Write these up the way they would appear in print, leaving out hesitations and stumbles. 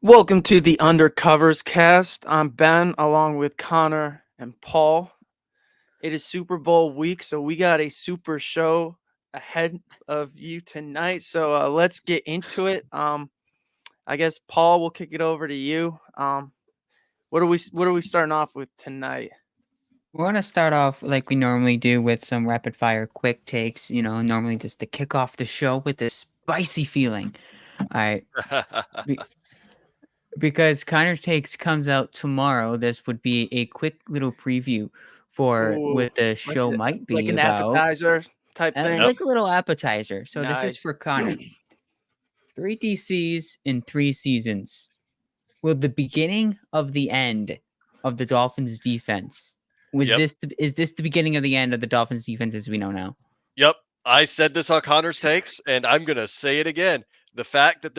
Welcome to the Undercovers cast. I'm Ben along with Connor and Paul. It is Super Bowl week, so we got a super show ahead of you tonight. So let's get into it. I guess Paul, we'll kick it over to you. What are we starting off with tonight? We're going to start off like we normally do with some rapid fire quick takes, normally just to kick off the show with a spicy feeling. All right. Be- because Connor's takes comes out tomorrow, this would be a quick little preview for Ooh, what the like show might like be an about, appetizer type thing. Yep. like a little appetizer. So this is Nice. for Connor. 3 DCs in 3 seasons. Will the beginning of the end of the Dolphins defense? Yep. Is this the beginning of the end of the Dolphins defense as we know now? Yep. I said this on Connor's takes, and I'm gonna say it again. The fact that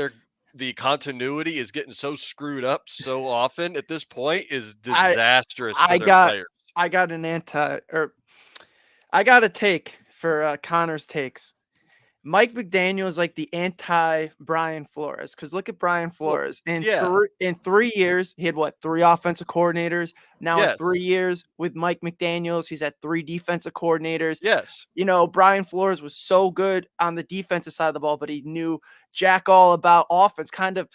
the continuity is getting so screwed up so often at this point is I disastrous I for their got players. I got an anti or I got a take for Connor's takes. Mike McDaniel is like the anti Brian Flores because look at Brian Well, Flores in yeah. 3 years he had what, three offensive coordinators. Now in Yes. 3 years with Mike McDaniel's he's had three defensive coordinators. Yes. Brian Flores was so good on the defensive side of the ball, but he knew jack all about offense, kind of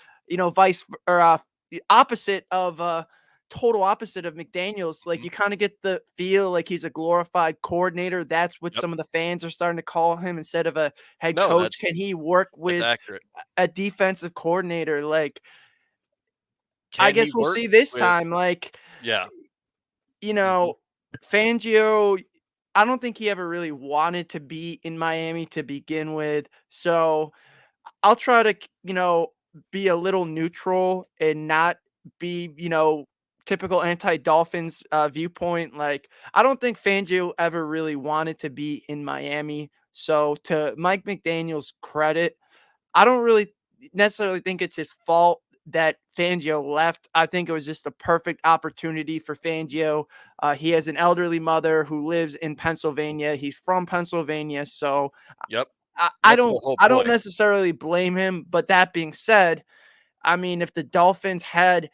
vice or the opposite of total opposite of McDaniels. Like Mhm. you kind of get the feel like he's a glorified coordinator. That's what Yep. some of the fans are starting to call him instead of a head No, coach. Can he work that's with accurate. a defensive coordinator? Like, I Can he guess we'll work see this with time. Like, yeah. you Mhm. know, Fangio, I don't think he ever really wanted to be in Miami to begin with. So I'll try to, be a little neutral and not be, typical anti-Dolphins viewpoint. Like, I don't think Fangio ever really wanted to be in Miami. So to Mike McDaniel's credit, I don't really necessarily think it's his fault that Fangio left. I think it was just a perfect opportunity for Fangio. He has an elderly mother who lives in Pennsylvania. He's from Pennsylvania, so Yep. I, I That's the don't whole I don't point. necessarily blame him. But that being said, I mean, if the Dolphins had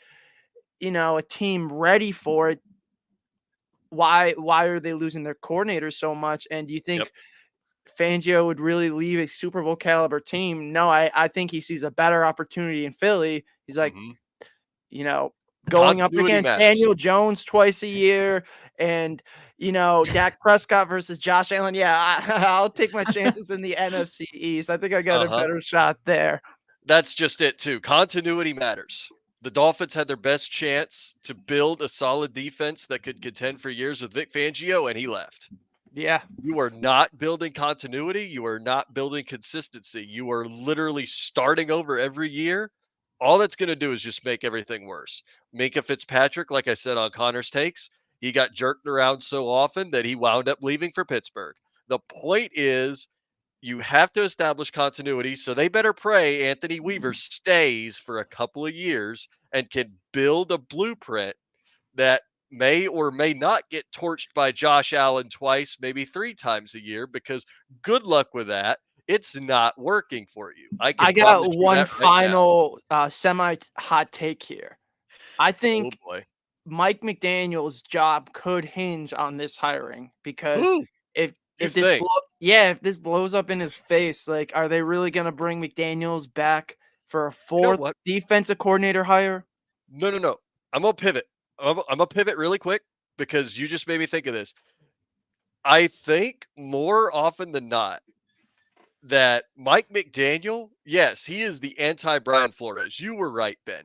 a team ready for it, why are they losing their coordinators so much? And do you Yep. think Fangio would really leave a Super Bowl caliber team? No, I think he sees a better opportunity in Philly. He's like, Mhm. you know, going up Continuity against matters. Daniel Jones twice a year and, Dak Prescott versus Josh Allen. Yeah, I'll take my chances in the NFC East. I think I got a Uh-huh. better shot there. That's just it too. Continuity matters. The Dolphins had their best chance to build a solid defense that could contend for years with Vic Fangio, and he left. Yeah. You are not building continuity. You are not building consistency. You are literally starting over every year. All that's going to do is just make everything worse. Minka Fitzpatrick, like I said on Connor's takes, he got jerked around so often that he wound up leaving for Pittsburgh. The point is, you have to establish continuity, so they better pray Anthony Weaver stays for a couple of years and can build a blueprint that may or may not get torched by Josh Allen twice, maybe three times a year, because good luck with that. It's not working for you. I can I got promise you one that right now. final semi hot take here. I Oh think boy. Mike McDaniel's job could hinge on this hiring because Who? if You if this think? if this blows up in his face, like, are they really gonna bring McDaniel's back for a You know fourth what? defensive coordinator hire? No, no, no. I'm gonna pivot. I'm gonna pivot really quick because you just made me think of this. I think more often than not that Mike McDaniel, yes, he is the anti Brian Flores. You were right, Ben,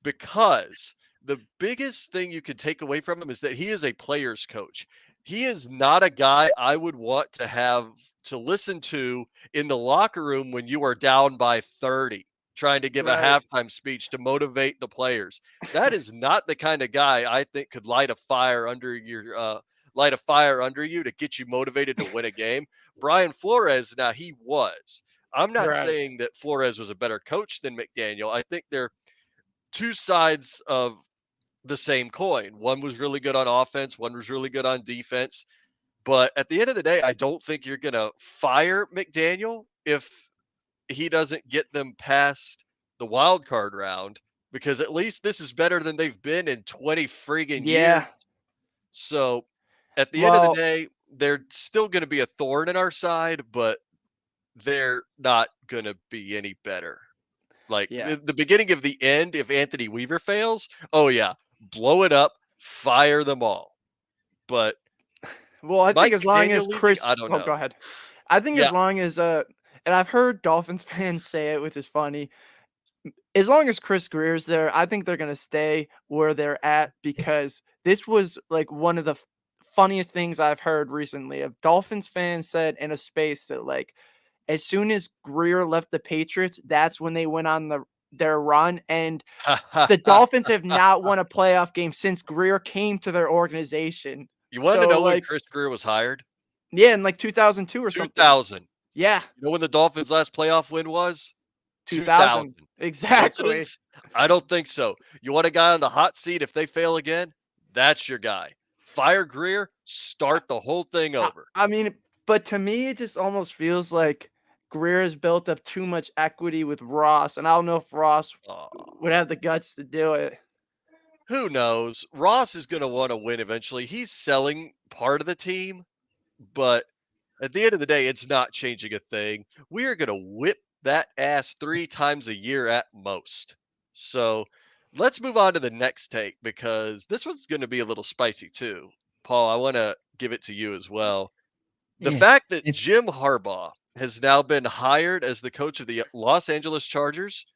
because the biggest thing you could take away from him is that he is a player's coach. He is not a guy I would want to have to listen to in the locker room when you are down by 30, trying to give a Right. halftime speech to motivate the players. That is not the kind of guy I think could light a fire under you to get you motivated to win a game. Brian Flores, now he was. I'm not Right. saying that Flores was a better coach than McDaniel. I think they're two sides of the same coin. One was really good on offense, one was really good on defense. But at the end of the day, I don't think you're going to fire McDaniel if he doesn't get them past the wild card round because at least this is better than they've been in 20 friggin' years. Yeah. So at the end of the Well, day, they're still going to be a thorn in our side, but they're not going to be any better. Like yeah. the beginning of the end, if Anthony Weaver fails, oh yeah, blow it up, fire them all. But Well, I think Mike as long McDaniel as leaving, Chris I don't oh, go know. ahead. I think as Yeah. long as, and I've heard Dolphins fans say it, which is funny. As long as Chris Greer's there, I think they're gonna stay where they're at because this was, like, one of the funniest things I've heard recently. A Dolphins fan said in a space that, like, as soon as Greer left the Patriots, that's when they went on their run, and the Dolphins have not won a playoff game since Greer came to their organization. You want to So, know when like Chris Greer was hired? yeah, in, like, 2002 or something. 2000. Yeah, You know when the Dolphins' last playoff win was? 2000. 2000. Exactly. Coincidence? I don't think so. You want a guy on the hot seat if they fail again? That's your guy. Fire Greer, start the whole thing over. I mean, but to me, it just almost feels like Greer has built up too much equity with Ross, and I don't know if Ross Aw, would have the guts to do it. who knows? Ross is going to want to win eventually. He's selling part of the team, but at the end of the day, it's not changing a thing. We are going to whip that ass 3 times a year at most. So let's move on to the next take because this one's going to be a little spicy too. Paul, I want to give it to you as well. The Yeah, fact that it's Jim Harbaugh has now been hired as the coach of the Los Angeles Chargers,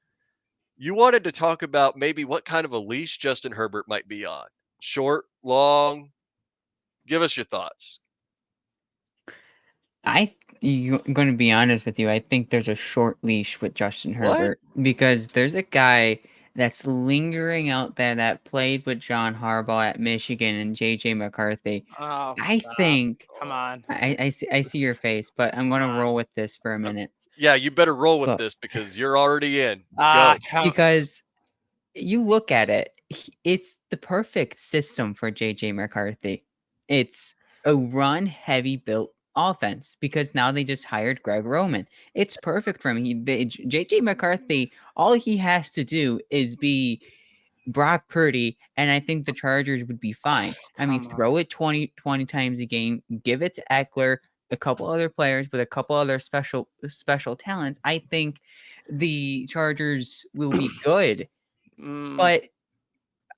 you wanted to talk about maybe what kind of a leash Justin Herbert might be on. Short, long, give us your thoughts. I'm going to be honest with you. I think there's a short leash with Justin What? Herbert because there's a guy that's lingering out there that played with John Harbaugh at Michigan and JJ McCarthy. Oh, I stop. think Come on. I see your face, but I'm Come going to on. roll with this for a Uh, minute. yeah, you better roll with Look, this because you're already in. Ah, Go. come because you look at it, it's the perfect system for JJ McCarthy. It's a run heavy built offense because now they just hired Greg Roman. It's perfect for him. JJ McCarthy, all he has to do is be Brock Purdy, and I think the Chargers would be fine. I mean, come on. throw it 20 times a game, give it to Eckler, a couple other players with a couple other special talents. I think the Chargers will be good, Mm, but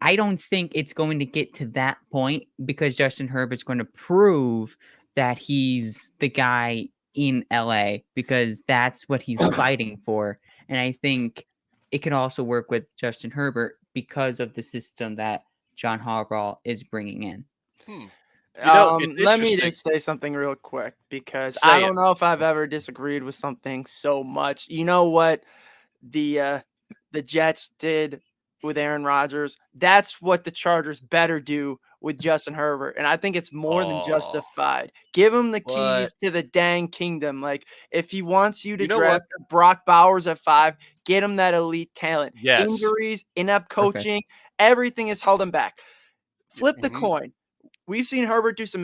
I don't think it's going to get to that point because Justin Herbert's going to prove that he's the guy in LA because that's what he's fighting for. And I think it can also work with Justin Herbert because of the system that John Harbaugh is bringing in. Hmm. It's let me interesting. just say something real quick because I Say it. don't know if I've ever disagreed with something so much. You know what the uh the Jets did with Aaron Rodgers? That's what the Chargers better do with Justin Herbert. And I think it's more than Oh, justified. Give him the what? keys to the dang kingdom. Like if he wants you to You know what? draft Brock Bowers at 5, get him that elite talent. Yes. Injuries, inept Perfect. coaching, everything has held him back. Flip the Mhm. coin. We've seen Herbert do some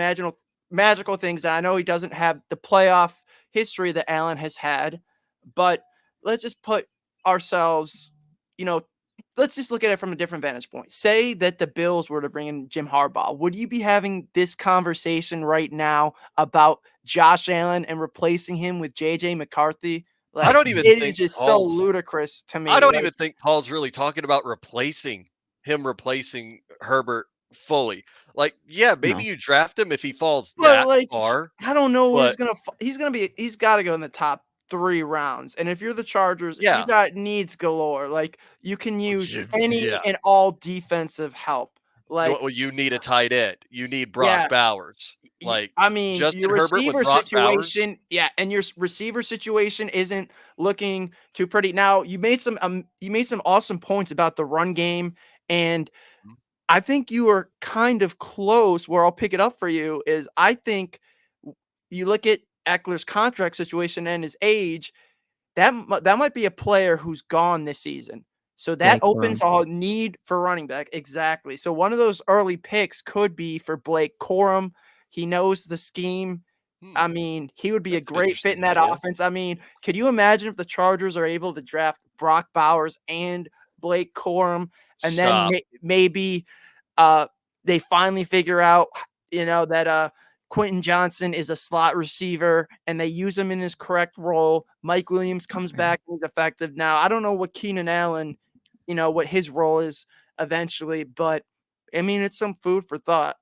magical things, and I know he doesn't have the playoff history that Allen has had, but let's just put ourselves, you know, let's just look at it from a different vantage point. Say that the Bills were to bring in Jim Harbaugh. Would you be having this conversation right now about Josh Allen and replacing him with JJ McCarthy? I Like don't even it is think just so Paul's ludicrous to I me. don't Like, even think Paul's really talking about replacing Herbert fully. Like, yeah, maybe No. you draft him if he falls but that like far, I don't know where but he's got to go in the top 3 rounds. And if you're the Chargers, you yeah. got needs galore. Like you can use any Yeah. and all defensive help. Like Well, you need a tight end. You need Brock yeah, Bowers. Like I mean, Justin your Herbert with receiver Brock Bowers. situation, yeah, and your receiver situation isn't looking too pretty. Now, you made some awesome points about the run game, and Mhm. I think you are kind of close. Where I'll pick it up for you is I think you look at Eckler's contract situation and his age, that might be a player who's gone this season. So that Blake opens Corum. a need for running back. Exactly. So one of those early picks could be for Blake Corum. He knows the scheme. I Hmm, mean, he would be a that's an great fit in interesting that idea. offense. I mean, could you imagine if the Chargers are able to draft Brock Bowers and Blake Corum, and then Stop. maybe they finally figure out, that Quentin Johnson is a slot receiver and they use him in his correct role. Mike Williams comes back and he's effective now. I don't know what Keenan Allen, what his role is eventually, but I mean, it's some food for thought.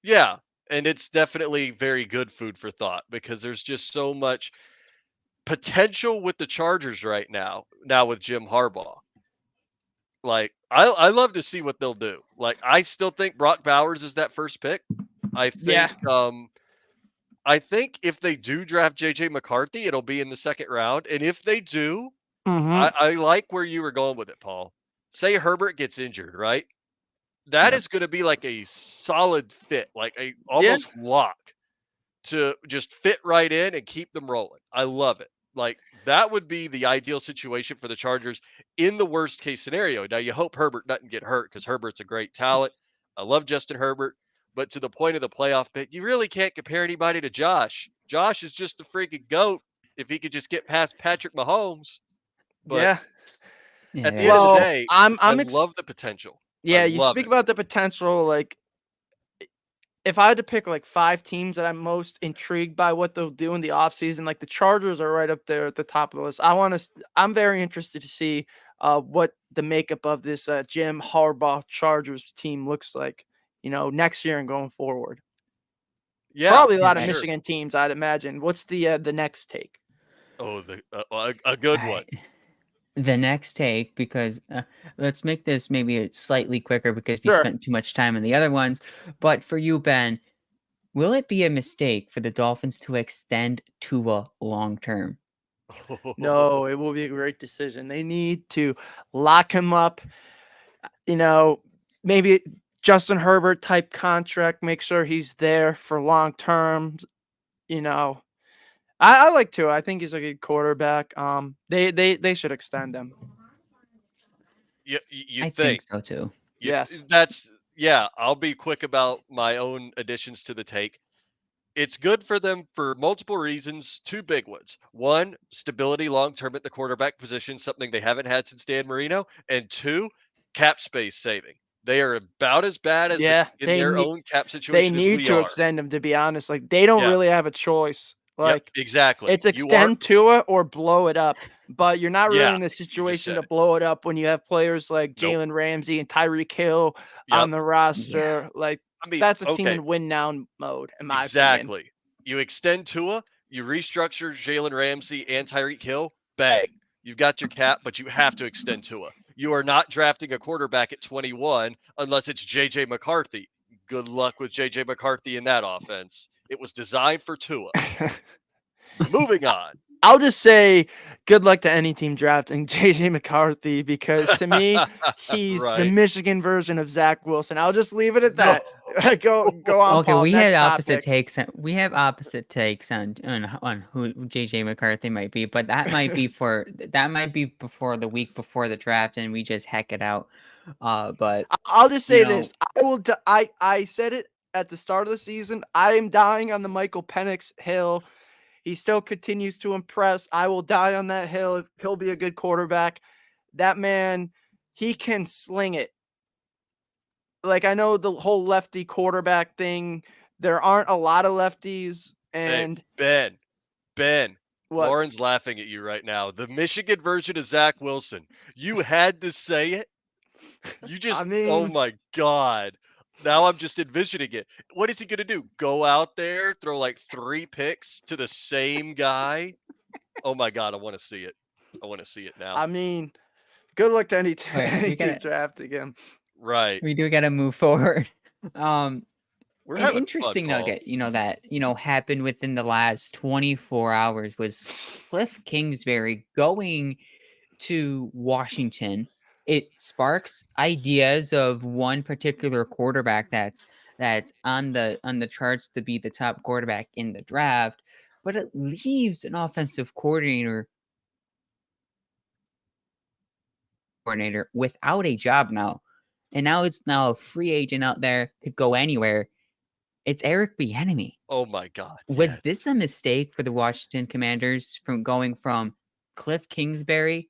Yeah, and it's definitely very good food for thought because there's just so much potential with the Chargers right now with Jim Harbaugh. Like, I love to see what they'll do. Like, I still think Brock Bowers is that first pick. I Yeah. think, um, I think if they do draft JJ McCarthy, it'll be in the second round. And if they do, Mm-hmm. I like where you were going with it, Paul. Say Herbert gets injured, right? That Yep. is going to be like a solid fit, like a Yeah. almost lock to just fit right in and keep them rolling. I love it. Like that would be the ideal situation for the Chargers in the worst case scenario. Now you hope Herbert doesn't get hurt because Herbert's a great talent. I love Justin Herbert, but to the point of the playoff bit, you really can't compare anybody to Josh. Josh is just the freaking goat if he could just get past Patrick Mahomes. But Yeah. Yeah, at the end of that's the Well, true. day, I'm I I'm ex- love the potential. I yeah, you love speak it. about the potential. Like, if I had to pick like 5 teams that I'm most intrigued by what they'll do in the offseason, like the Chargers are right up there at the top of the list. I'm very interested to see what the makeup of this Jim Harbaugh Chargers team looks like, next year and going forward. Yeah, Probably a Yeah, lot for of sure. Michigan teams, I'd imagine. What's the next take? Oh, a good all one. right. The next take, because let's make this maybe slightly quicker because we Sure. spent too much time on the other ones. But for you, Ben, will it be a mistake for the Dolphins to extend Tua long term? No, it will be a great decision. They need to lock him up, you know, maybe Justin Herbert type contract, make sure he's there for long terms, you know. I like to. I think he's a good quarterback. They should extend him. You I think think so too. you Yes. that's yeah. I'll be quick about my own additions to the take. It's good for them for multiple reasons. Two big ones. One, stability long term at the quarterback position, something they haven't had since Dan Marino. And two, cap space saving. They are about as bad as Yeah, in their own cap they situation as need we to are. extend him, to be honest. Like, they don't Yeah. really have a choice. Yep. Like, Exactly. it's You are. extend Tua or blow it up. But you're not really Yeah. in the You just situation said to it. blow it up when you have players like Nope. Jalen Ramsey and Tyreek Hill Yep. on the Yeah. roster. Like, I mean, that's a team okay. in win now mode, in my opinion. Exactly. You extend Tua, you restructure Jalen Ramsey and Tyreek Hill, bang. You've got your cap, but you have to extend Tua. You are not drafting a quarterback at 21 unless it's JJ McCarthy. Good luck with JJ McCarthy in that offense. It was designed for Tua. Moving on. I'll just say good luck to any team drafting JJ McCarthy, because to me, he's the Right. Michigan version of Zach Wilson. I'll just leave it at No. that. Go on, Okay, Paul. we had Next opposite topic. takes. We have opposite takes on who JJ McCarthy might be, but that might be before the week before the draft, and we just heck it out. But I'll just you say know, this. I said it at the start of the season. I am dying on the Michael Penix hill. He still continues to impress. I will die on that hill. He'll be a good quarterback. That man, he can sling it. Like, I know the whole lefty quarterback thing. There aren't a lot of lefties, Hey, and Ben, what? Lauren's laughing at you right now. The Michigan version of Zach Wilson. You had to say it. You I just oh mean, my god. Now I'm just envisioning it. What is he gonna do? Go out there, throw like 3 picks to the same guy? Oh my god, I wanna see it. I wanna see it now. I mean, good luck to any okay, any team drafting him. Right. we do gotta move forward. Um, We're an having fun, interesting Paul. nugget, that happened within the last 24 hours was Cliff Kingsbury going to Washington. It sparks ideas of one particular quarterback that's on the charts to be the top quarterback in the draft, but it leaves an offensive coordinator without a job now. And now it's now a free agent out there, could go anywhere. It's Eric Bieniemy. Oh my god, Was yes. this a mistake for the Washington Commanders from going from Cliff Kingsbury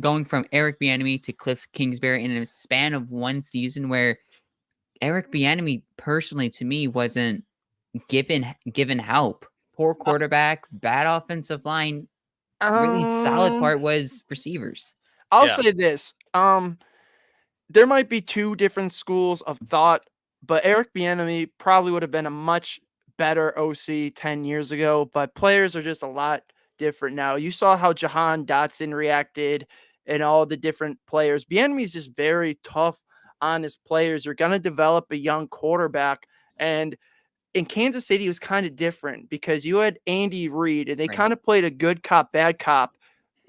going from Eric Bieniemy to Cliff Kingsbury in a span of one season where Eric Bieniemy personally to me wasn't given help. Poor Uh, quarterback, bad offensive line. Really solid um, part was receivers. I'll Yeah. say this. There might be two different schools of thought, but Eric Bieniemy probably would have been a much better OC 10 years ago, but players are just a lot different now. You saw how Jahan Dotson reacted and all the different players. Bieniemy's just very tough on his players. You're going to develop a young quarterback, and in Kansas City, it was kind of different because you had Andy Reid, and they Right. kind of played a good cop, bad cop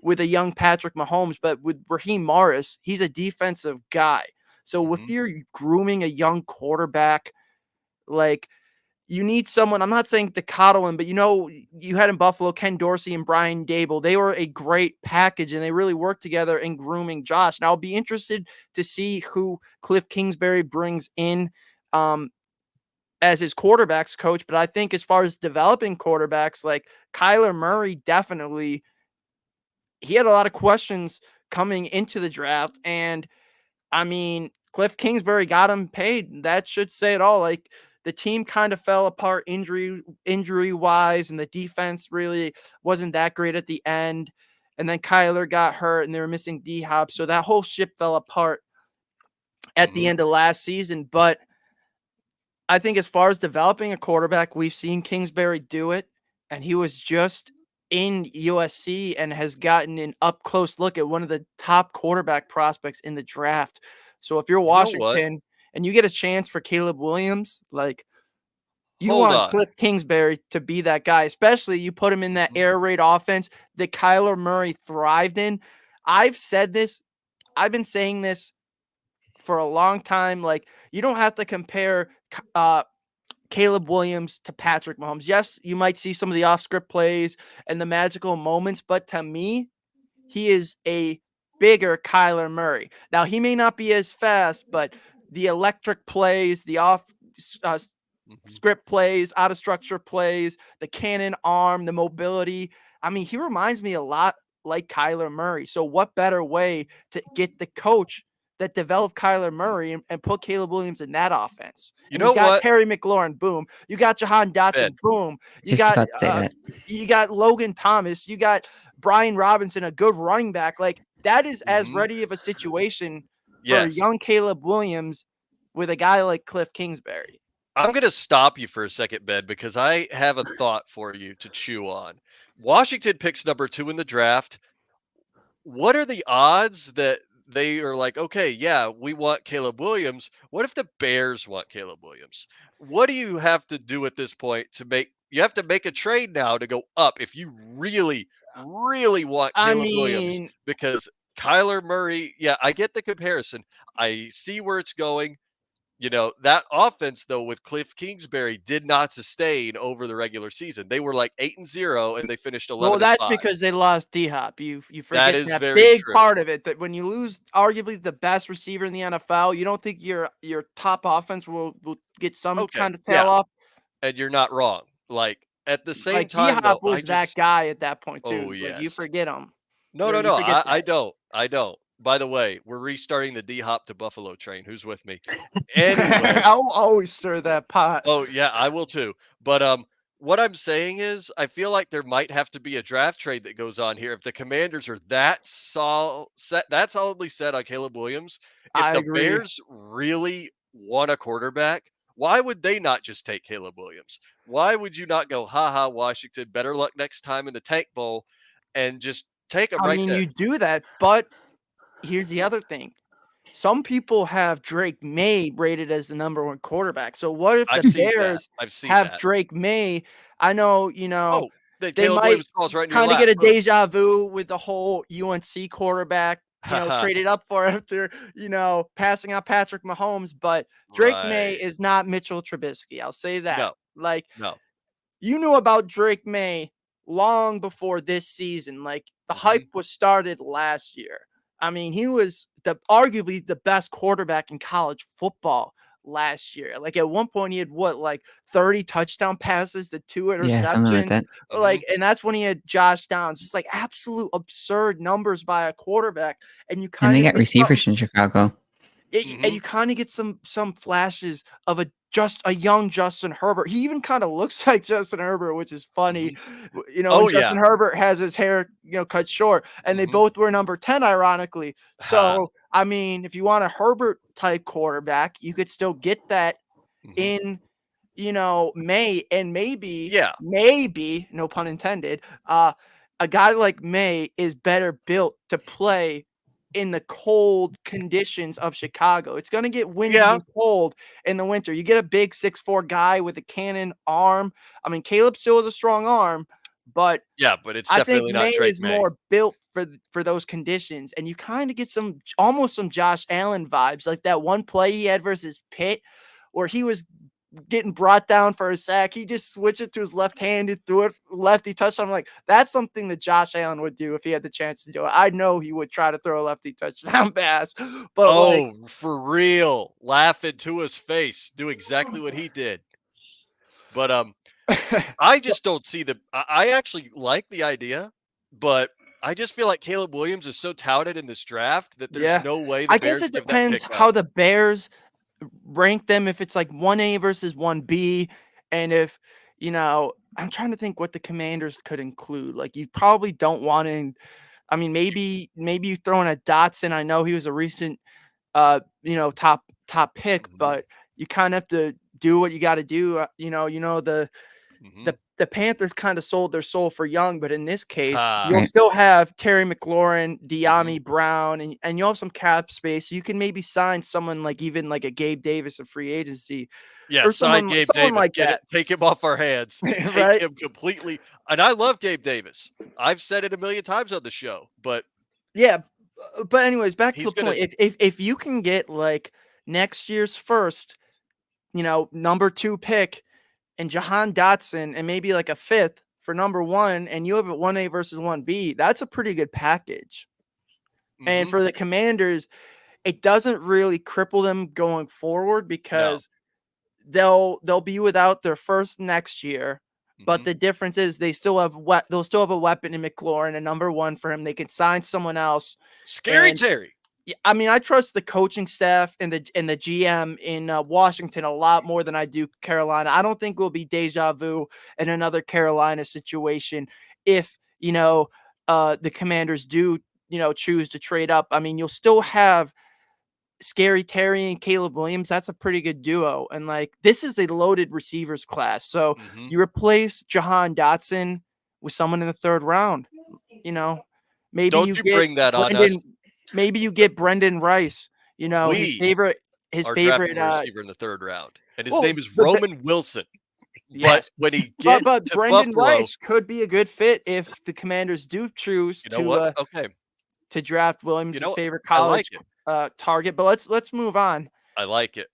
with a young Patrick Mahomes. But with Raheem Morris, he's a defensive guy. So if Mhm. you're grooming a young quarterback, like you need someone. I'm not saying to coddle him, but you had in Buffalo Ken Dorsey and Brian Dable. They were a great package, and they really worked together in grooming Josh. Now I'll be interested to see who Cliff Kingsbury brings in. As his quarterbacks coach, but I think as far as developing quarterbacks, like Kyler Murray, definitely he had a lot of questions coming into the draft. And I mean, Cliff Kingsbury got him paid. That should say it all. Like the team kind of fell apart injury wise, and the defense really wasn't that great at the end. And then Kyler got hurt, and they were missing D Hop, so that whole ship fell apart at the Mhm. end of last season. But I think as far as developing a quarterback, we've seen Kingsbury do it, and he was just in USC and has gotten an up close look at one of the top quarterback prospects in the draft. So if you're You know what? Washington and you get a chance for Caleb Williams, like you Hold want on. Cliff Kingsbury to be that guy, especially you put him in that Mhm. air raid offense that Kyler Murray thrived in. I've said this, I've been saying this for a long time. Like you don't have to compare Caleb Williams to Patrick Mahomes. Yes, you might see some of the off script plays and the magical moments, but to me, he is a bigger Kyler Murray. Now, he may not be as fast, but the electric plays, the off uh, Mhm. script plays, out of structure plays, the cannon arm, the mobility. I mean, he reminds me a lot like Kyler Murray. So, what better way to get the coach that developed Kyler Murray and put Caleb Williams in that offense? You And you know got what, Terry McLaurin, boom. You got Jahan Ben? Dotson, boom. You Just got about to say that. you got Logan Thomas. You got Brian Robinson, a good running back. Like that is as Mhm. ready of a situation for Yes. young Caleb Williams with a guy like Cliff Kingsbury. I'm gonna stop you for a second, Ben, because I have a thought for you to chew on. Washington picks number 2 in the draft. What are the odds that they are like, okay, yeah, we want Caleb Williams. What if the Bears want Caleb Williams? What do you have to do at this point to make you have to make a trade now to go up if you really, really want I Caleb Williams? mean, Because Kyler Murray, yeah, I get the comparison. I see where it's going. That offense though with Cliff Kingsbury did not sustain over the regular season. They were like 8-0 and they finished well, 11 and that's 5. because they lost D Hop. You That forget is that very big true. part of it. That when you lose arguably the best receiver in the NFL, you don't think your top offense will get some Okay. kind of tail Yeah. off. And you're not wrong. Like at the same Like D time though, Hop was that guy at that point oh too. Like you yes. forget him. No, no, You no. forget I that. don't. I don't. By the way, we're restarting the D Hop to Buffalo train. Who's with me? Anyway, I'll always stir that pot. oh yeah, I will too. But what I'm saying is I feel like there might have to be a draft trade that goes on here if the Commanders are that solidly set on Caleb Williams. If I the agree. Bears really want a quarterback, why would they not just take Caleb Williams? Why would you not go, haha, Washington, better luck next time in the Tank Bowl and just take him I right mean, there? you do that, but here's the other thing. Some people have Drake May rated as the number one quarterback. So what if I've the seen that. Bears I've seen have that. Drake May? I know, Oh, then they Caleb might Williams falls right in your kind of lap. get a Boom. deja vu with the whole UNC quarterback, traded up for after, passing out Patrick Mahomes. But Drake May Right. is not Mitchell Trubisky. I'll say that. No, Like, no. you knew about Drake May long before this season. Like the hype Mhm. was started last year. I mean, he was arguably the best quarterback in college football last year. Like at one point he had what, like 30 touchdown passes to 2 Yeah, something like interceptions. that. Mhm. Like, and that's when he had Josh Downs, just like absolute absurd numbers by a quarterback. And you And kind they of got get something, receivers in Chicago. and Mhm. you kind of get some flashes of a young Justin Herbert. He even kind of looks like Justin Herbert, which is funny. Mhm. When Oh, yeah. Justin Herbert has his hair, cut short, and they Mhm. both wear number 10, ironically. Ha. So, I mean, if you want a Herbert type quarterback, you could still get that Mhm. in, May, and Yeah. maybe, no pun intended, a guy like May is better built to play in the cold conditions of Chicago. It's gonna get windy Yeah. and cold in the winter. You get a big 6'4" guy with a cannon arm. I mean, Caleb still has a strong arm, but Yeah, but it's I think definitely not May Drake is May. more built for those conditions, and you kinda get almost some Josh Allen vibes, like that one play he had versus Pitt, where he was getting brought down for a sack. He just switched it to his left-handed, threw it lefty touchdown. I'm like, that's something that Josh Allen would do if he had the chance to do it. I know he would try to throw a lefty touchdown pass, but like, Oh, for real. Laugh into his face. Do exactly what he did. But, I just don't see I actually like the idea, but I just feel like Caleb Williams is so touted in this draft that there's yeah, no way the I guess Bears it give that depends pick up. how the Bears rank them, if it's like 1A versus 1B, and if, I'm trying to think what the Commanders could include. Like, you probably don't want to. I mean, maybe you throw in a Dotson. I know he was a recent, top pick, Mhm. but you kind of have to do what you got to do. Mhm. The Panthers kind of sold their soul for Young, but in this case, Ha. you'll Right. still have Terry McLaurin, Mhm. De'Ami Brown, and you'll have some cap space. So you can maybe sign someone like, even like a Gabe Davis of free agency, Yeah, or sign someone Gabe someone Davis. like Get it, that, take him off our hands. Take right? him completely, and I love Gabe Davis. I've said it a million times on the show, but Yeah, but anyways, back to the he's gonna point. If you can get like next year's first, number 2 pick, and Jahan Dotson, and maybe like a fifth for number 1, and you have it 1A versus 1B, that's a pretty good package. And Mhm. for the Commanders, it doesn't really cripple them going forward, No. because they'll be without their first next year. But Mhm. the difference is they'll still have a weapon in McLaurin, and number 1 for him. They can sign someone else. Scary And Terry. yeah, I mean, I trust the coaching staff and the GM in Washington a lot more than I do Carolina. I don't think we'll be deja vu in another Carolina situation if, the Commanders do, choose to trade up. I mean, you'll still have Scary Terry and Caleb Williams. That's a pretty good duo. And like, this is a loaded receivers class. So Mhm. you replace Jahan Dotson with someone in the third round. You know, maybe Don't you you get bring that on us. Brendan. Maybe you D get Brendan Rice. His We favorite. His are favorite. drafting a receiver in the 3rd round, and his Well, name is Roman Wilson. But yes, when he but gets to Brendan Buffalo, Rice could be a good fit if the Commanders do choose you know what? Okay. to draft You Williams' know what? favorite I like college it. target. But let's move on. I like it.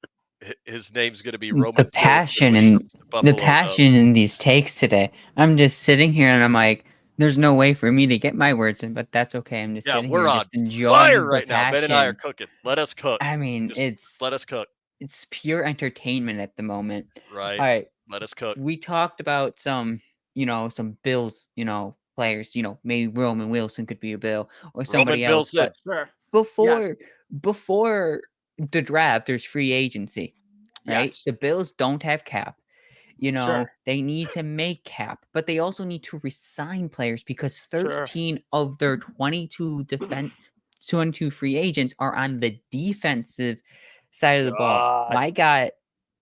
His name's gonna be The Roman Wilson passion when he and comes to the Buffalo, though. passion in these takes today. I'm just sitting here and I'm like, there's no way for me to get my words in, but that's okay. I'm just Yeah, sitting we're here on just fire enjoying the right now. Ben and I are passion. cooking. Let us cook. I mean, Just let us cook. it's pure entertainment at the moment. Right? All right, Let us cook. we talked about some Bills, players, maybe Roman Wilson could be a Bill or Roman somebody else, Wilson. but Sure. Yes. before before the draft, there's free agency, right? Yes. The Bills don't have cap. Sure. They need to make cap, but they also need to resign players because Sure. 13 of their 22 free agents are on the defensive side of the ball. God.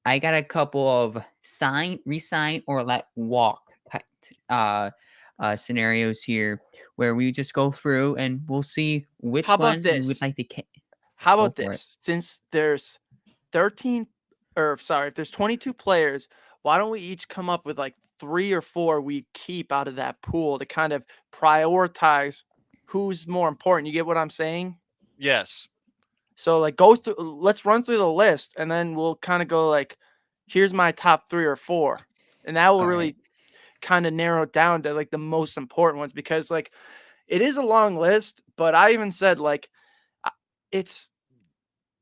I got a couple of sign, resign, or let walk uh, scenarios here where we just go through and we'll see How which about one we would this? like to How go about for it. this? Since there's 13, or sorry, if there's 22 players, why don't we each come up with like 3 or 4 we keep out of that pool to kind of prioritize who's more important. You get what I'm saying? Yes. So like, let's run through the list, and then we'll kind of go like, here's my top 3 or 4. And that will All right. really kind of narrow it down to like the most important ones, because like, it is a long list, but I even said like, it's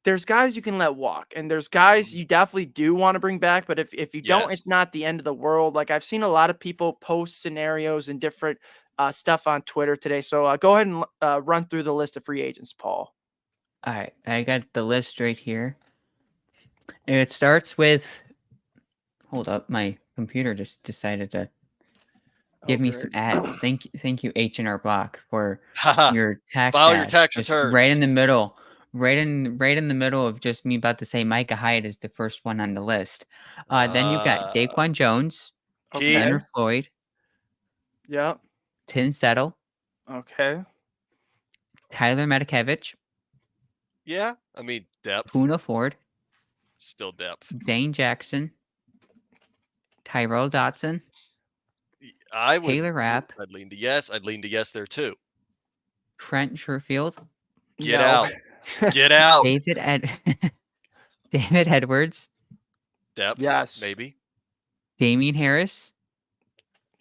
there's guys you can let walk, and there's guys Mhm. you definitely do want to bring back. But if you don't, Yes. it's not the end of the world. Like I've seen a lot of people post scenarios and different stuff on Twitter today. So go ahead and run through the list of free agents, Paul. All right, I got the list right here. It starts with. Hold up, my computer just decided to Oh, give me great. some ads. Thank you, H&R Block, for Haha. your tax File your ad. tax Just right in returns. the middle, right in the middle of just me about to say Micah Hyde is the first one on the list. Then you've got Uh, Daquan Jones, keep. Okay. Leonard Floyd, Yep. Tim Settle, Okay. Tyler Matakevich, Yeah. I mean, depth. Puna Ford, Still depth. Dane Jackson, Tyrell Dotson, I would. Taylor Rapp, I'd lean to yes. I'd lean to yes there too. Trent Sherfield, Get No. out. Get out. David Ed David Edwards, Depth, Yes. maybe. Damian Harris,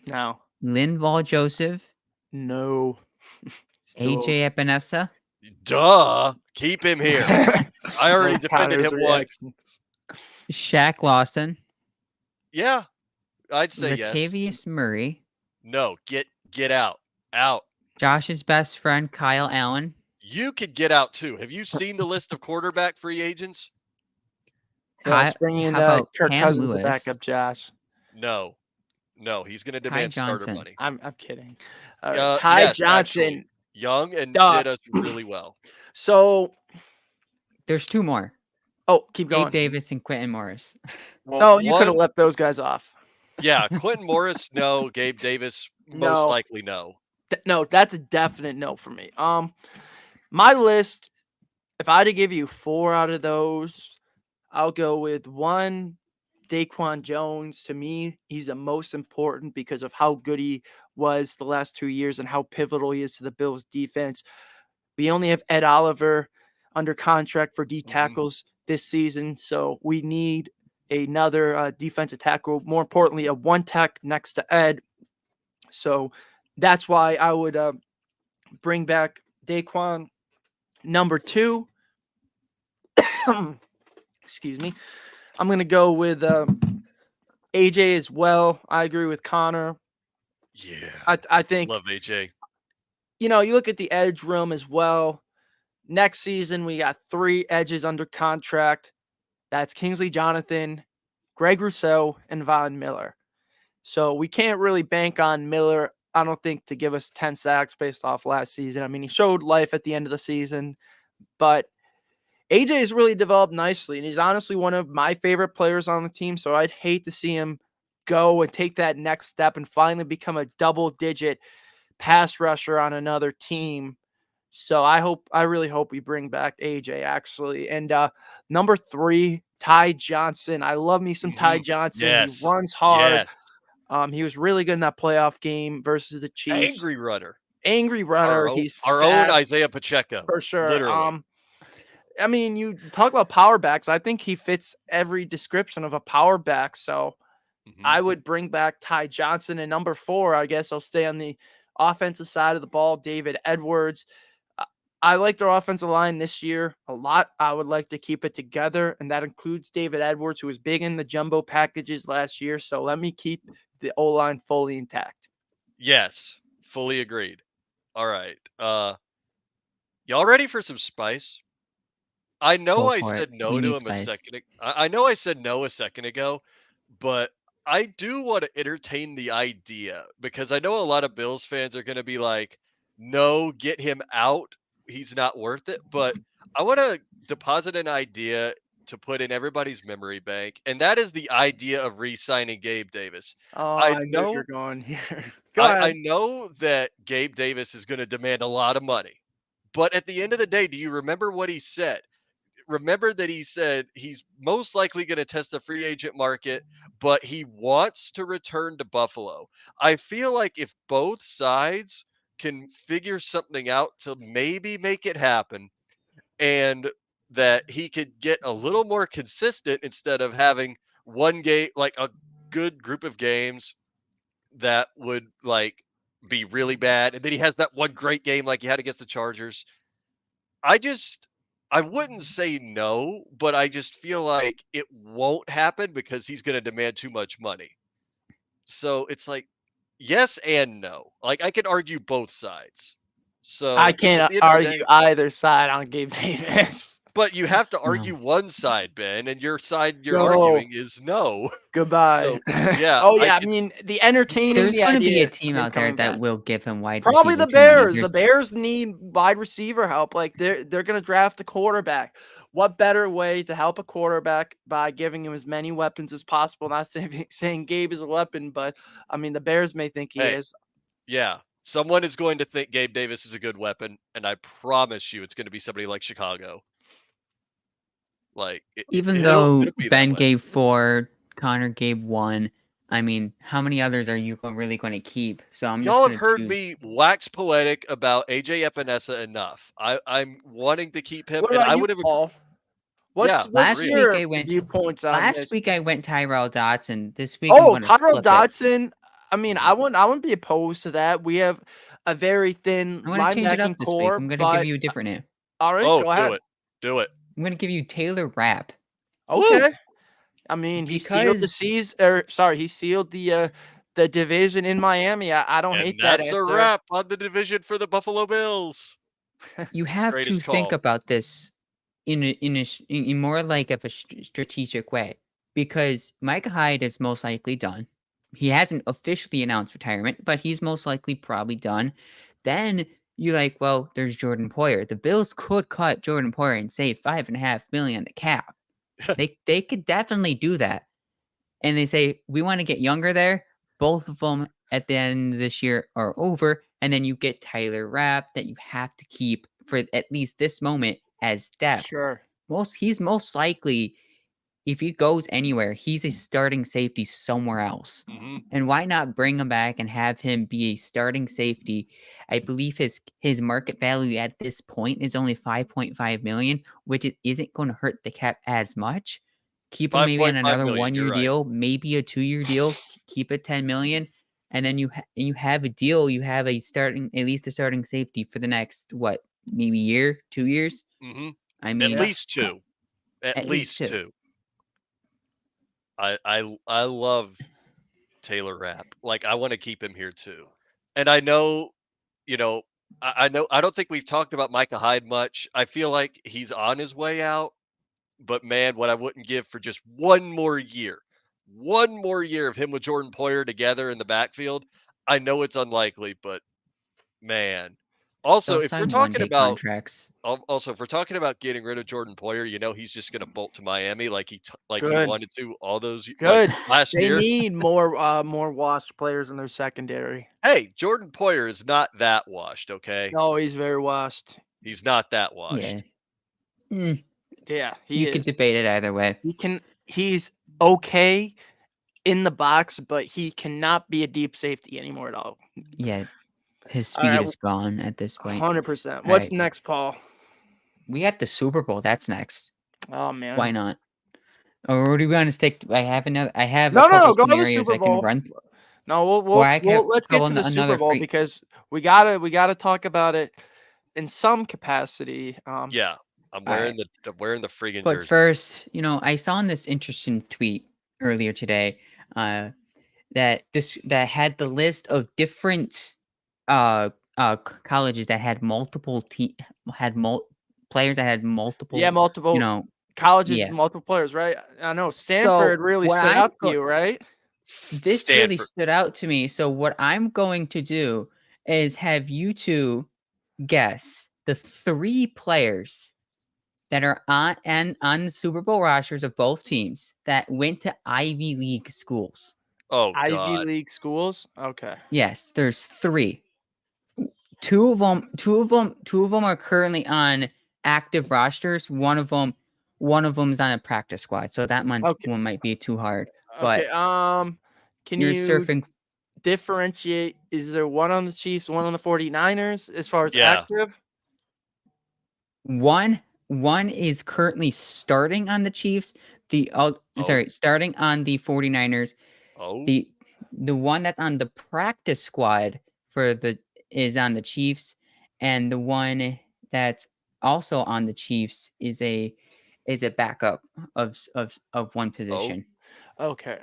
No. Linval Joseph, No. He's too old. AJ Epinesa, Duh. Keep him here. I That already was defended Connor's him once. reaction. Shaq Lawson, Yeah, I'd say yes. Latavius Murray, No, get out. Out. Josh's best friend Kyle Allen, You could get out too. Have you seen the list of quarterback free agents? Yeah, let's bring in how about Kirk Cam Cousins to back Lewis, up Josh. No. No, he's going to Ty demand starter Johnson. money. I'm kidding. All right, Ty Yes, actually. Johnson. Young and Duh. did us really well. So, There's two more. oh, keep Gabe going. Davis and Quentin Morris. Well, Oh, you could have one, left those guys off. yeah, Quentin Morris, no. Gabe Davis, most No, likely no. no, that's a definite no for me. My list. If I had to give you 4 out of those, I'll go with 1, Daquan Jones. To me, he's the most important because of how good he was the last 2 years and how pivotal he is to the Bills' defense. We only have Ed Oliver under contract for D Mhm. tackles this season, so we need another defensive tackle. More importantly, a one tech next to Ed. So that's why I would bring back Daquan. Number 2, excuse me. I'm going to go with AJ as well. I agree with Connor. Yeah, I think, love AJ. you look at the edge room as well. Next season, we got 3 edges under contract. That's Kingsley Jonathan, Greg Rousseau, and Von Miller. So we can't really bank on Miller, I don't think, to give us 10 sacks based off last season. I mean, he showed life at the end of the season, but AJ has really developed nicely, and he's honestly one of my favorite players on the team. So I'd hate to see him go and take that next step and finally become a double-digit pass rusher on another team. So I really hope we bring back AJ actually. And number 3, Ty Johnson. I love me some Ty Mhm. Johnson. He Yes, runs hard. yes. He was really good in that playoff game versus the Chiefs. Angry runner. Angry runner. He's Our own fast Isaiah Pacheco, for sure. literally. I mean, you talk about power backs. I think he fits every description of a power back. So Mhm. I would bring back Ty Johnson. And number 4, I guess I'll stay on the offensive side of the ball, David Edwards. I like their offensive line this year a lot. I would like to keep it together, and that includes David Edwards, who was big in the jumbo packages last year. So let me keep the O-line fully intact. Yes, fully agreed. All right. Y'all ready for some spice? I know Go I for it. said no We to need him a spice. second. I know I said no a second ago, but I do want to entertain the idea because I know a lot of Bills fans are going to be like, "No, get him out. He's not worth it." But I want to deposit an idea to put in everybody's memory bank, and that is the idea of re-signing Gabe Davis. Oh, I I knew you were know, going here. Go I ahead. know that Gabe Davis is going to demand a lot of money, but at the end of the day, do you remember what he said? Remember that he said he's most likely going to test the free agent market, but he wants to return to Buffalo. I feel like if both sides can figure something out to maybe make it happen and that he could get a little more consistent instead of having one game, like a good group of games that would like be really bad. And then he has that one great game like he had against the Chargers. I just I wouldn't say no, but I just feel like it won't happen because he's gonna demand too much money. So it's like, yes and no. Like, I could argue both sides. I So, at can't the end of the argue day either side on Gabe Davis. but you have to No. argue one side, Ben, and your side you're No. arguing is no. Goodbye. So, yeah, Oh, I yeah, I could mean, the entertaining There's the going to be a idea team of him out there coming that back. will give him wide Probably receiver the too money. Bears. The There's Bears need wide receiver help. Like, they're gonna draft a quarterback. What better way to help a quarterback by giving him as many weapons as possible? Not saying Gabe is a weapon, but, I mean, the Bears may think he hey, is. yeah, someone is going to think Gabe Davis is a good weapon, and I promise you it's gonna be somebody like Chicago. Like, even it'll though be that Ben way. gave 4, Connor gave 1. I mean, how many others are you really going to keep? So I'm just Y'all have going to heard choose. me wax poetic about AJ Epinesa enough. I'm wanting to keep him, What and about I you, would have Paul? yeah, What's Last agreed. week your I went. viewpoints on Last this? week I went Tyrell Dotson. This week I'm Oh, going to Tyrell flip it. Dodson. I mean, Mhm. I wouldn't be opposed to that. We have a very thin I'm going to change it linebacking up this week. core, I'm going to give but you a different name. all right, Oh, go do ahead. it. Do it. I'm going to give you Taylor Rapp Woo! Okay. I mean, he sealed the because seas or sorry, he sealed the division in Miami. I don't And hate that that's a answer. wrap on the division for the Buffalo Bills. you have to Greatest think call. about this in more like of a strategic way because Micah Hyde is most likely done. He hasn't officially announced retirement, but he's most likely probably done. Then you're like, well, there's Jordan Poyer. The Bills could cut Jordan Poyer and save $5.5 million on the cap. They could definitely do that. And they say, we want to get younger there. Both of them at the end of this year are over. And then you get Tyler Rapp that you have to keep for at least this moment as depth. Sure. He's most likely, if he goes anywhere, he's a starting safety somewhere else. Mhm. And why not bring him back and have him be a starting safety? I believe his market value at this point is only 5.5 million, which it isn't going to hurt the cap as much. Keep him maybe on 5.5 another million, you're 1 year right. deal, maybe a 2 year deal. Keep it 10 million, and then you have a deal. You have a starting at least a starting safety for the next what maybe year, 2 years. Mhm. I At mean, Yeah. least 2. At at least least two. 2. I love Taylor Rapp. Like, I wanna keep him here too. And I know, you know, I know I don't think we've talked about Micah Hyde much. I feel like he's on his way out, but man, what I wouldn't give for just one more year of him with Jordan Poyer together in the backfield. I know it's unlikely, but man. Also, They'll if we're sign talking one-day about contracts. also, if we're talking about getting rid of Jordan Poyer, he's just gonna bolt to Miami like he Good. wanted to all those like Good. last They year. need more washed players in their secondary. Hey, Jordan Poyer is not that washed, okay? No, he's very washed. He's not that Yeah. washed. Mm, Yeah, he you could is. debate it either way. He's okay in the box, but he cannot be a deep safety anymore at all. Yeah, his All speed right, is gone at this point. 100%. All What's right, next, Paul? we got the Super Bowl. That's next. Oh Why man. not? Or do we want to stick? I have a No, no, couple no. Go to the scenarios Super I can Bowl. run, No, or I have we'll let's a get couple to the Super another Bowl free. because we gotta talk about it in some capacity. Yeah. All right, I'm wearing the friggin' but jersey. first, I saw in this interesting tweet earlier today, that had the list of different uh colleges that had multiple players that had Yeah, multiple, you multiple know, colleges, yeah. multiple players, right? I know So Stanford really what stood I'm out to go you, right? this really Stanford. stood out to me. So what I'm going to do is have you two guess the 3 players that are on the Super Bowl rosters of both teams that went to Ivy League schools. Oh Ivy god. League schools. Okay. Yes, there's 3. Two of them are currently on active rosters. One of them's on a practice squad, so that Okay. one might be too hard. Okay. But Can you're you surfing differentiate? Is there one on the Chiefs, one on the 49ers as far as Yeah. active? one is currently starting on the Chiefs. Oh. Starting on the 49ers. Oh. The one that's on the practice squad is on the Chiefs, and the one that's also on the Chiefs is a backup of one Oh, position. Okay.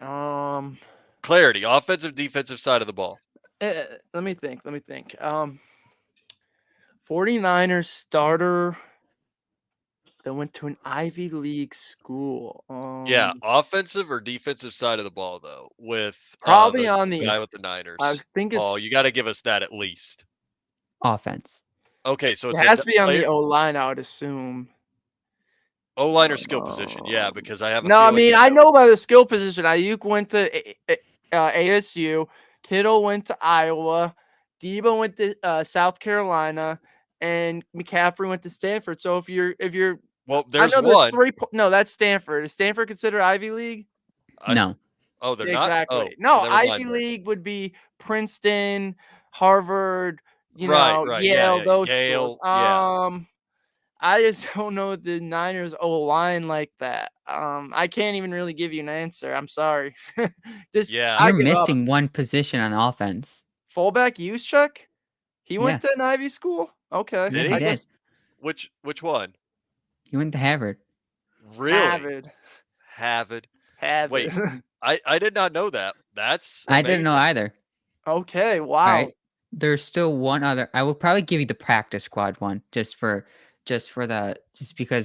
clarity, offensive, defensive side of the ball. Let me think. Let me think. 49ers starter that went to an Ivy League school. Yeah, offensive or defensive side of the ball though, with Probably the on the. guy with the I Niners. think Oh, it's. you got to give us that at least. Offense. Okay, so It it's a has to be on player, the O line, I would assume. O-line or skill position. Yeah, Um, because I have a no, I feeling mean you I know. know about the skill position. Ayuk went to ASU. Kittle went to Iowa. Debo went to South Carolina, and McCaffrey went to Stanford. So if you're, Well, I there's know there's one. three. No, that's Stanford. Is Stanford considered Ivy League? I No. Oh, they're not? Oh, Exactly. well, No, never mind Ivy then. League would be Princeton, Harvard, Right, right. Yeah, Yale, yeah. those schools. Yale. Yeah. I just don't know the Niners O line like that. I can't even really give you an answer. I'm sorry. This Yeah. I You're give up. missing one position on offense. Fullback Juszczyk? He Yeah. went to an Ivy school? Okay. Yeah, Did he I he? did. guess Which one? He went to Harvard. Really? Harvard. Harvard. Wait, Harvard. I did not know that. That's I didn't know amazing. either. Okay, All right. wow. There's still one other. I will probably give you the practice squad one just because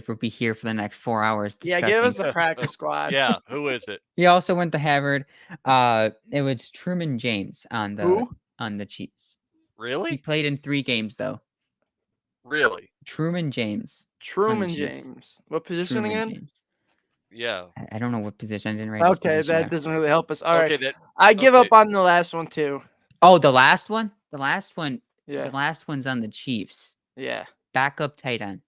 we'll be here for the next 4 hours Yeah, give us discussing. the practice squad. Yeah, who is it? He also went to Harvard. It was Truman James Who? on the Chiefs. He Really? played in 3 games though. Really? Truman James on the Truman Chiefs. James. What position Truman again? James. Yeah. I don't know what position. I didn't write his Okay, position that down. doesn't really help us. All right. Okay, that I give okay. up on the last one too. Oh, the last one? The last one. The Yeah. last one's on the Chiefs. Yeah. Backup tight end.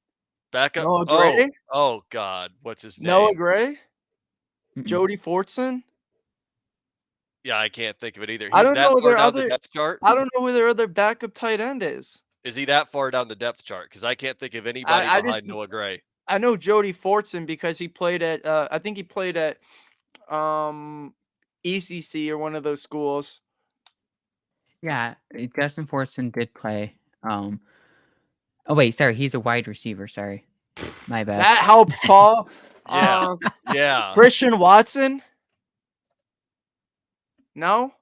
Back up. Noah Oh, Gray? oh God, what's his Noah name? Gray? Mm-mm. Jody Fortson? Yeah, I can't think of it either. I He's don't that know far their down the other depth chart? I don't know who their other backup tight end is. Is he that far down the depth chart? Because I can't think of anybody I just behind Noah Gray. I know Jody Fortson because he played at I think he played at um ECC or one of those schools. Yeah, Justin Fortson did play. Um. Oh wait, sorry, he's a wide receiver. Sorry, my bad. That helps, Paul. Yeah. Um Yeah. Christian Watson? No?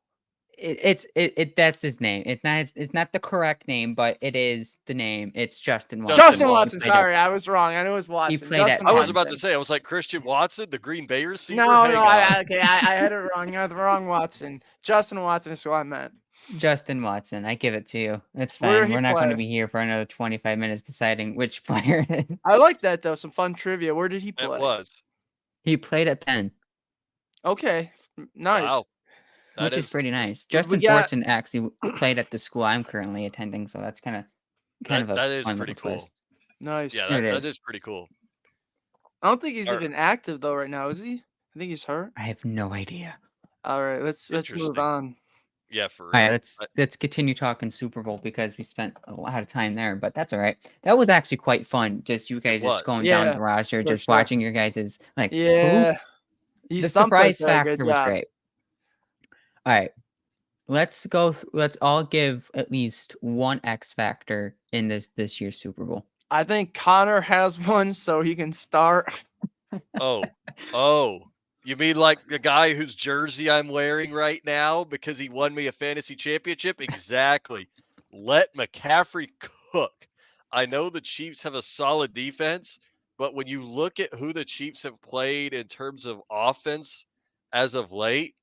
That's his name. It's not the correct name, but it is the name. It's Justin Justin Watson. Justin He Watson. Watson. played at Sorry, I was wrong. I knew it was he Watson. played at Justin I was Penn. about to Watson. say, I was like, Christian Watson, the Green Bay receiver? No, no, Hang on. okay, I had it wrong. You had the wrong Watson. Justin Watson is who I meant. Justin Watson. I give it to you. It's Where did fine. he We're not going to play? be here for another 25 minutes deciding which player it is. I like that though. Some fun trivia. Where did he It play? was. He played at Penn, Okay, nice. Wow. That which is is pretty nice. We Justin got Fortson actually played at the school I'm currently attending, so that's kind of a that is fun pretty little cool. twist. nice. Yeah, It that is. is pretty cool. I don't think he's Or even active though right now, is he? I think he's hurt. I have no idea. All right, let's move interesting. on. Yeah, for All right, real. let's continue talking Super Bowl because we spent a lot of time there, but that's all right. That was actually quite fun. Just you It guys just was. going down Yeah, the roster, for just sure. watching your guys' like who. Yeah, you The stumped us surprise there. Good factor was job. great. All right, let's go. Let's all give at least one X factor in this year's Super Bowl. I think Connor has one, so he can start. Oh. Oh. You mean like the guy whose jersey I'm wearing right now because he won me a fantasy championship? Exactly. Let McCaffrey cook. I know the Chiefs have a solid defense, but when you look at who the Chiefs have played in terms of offense as of late,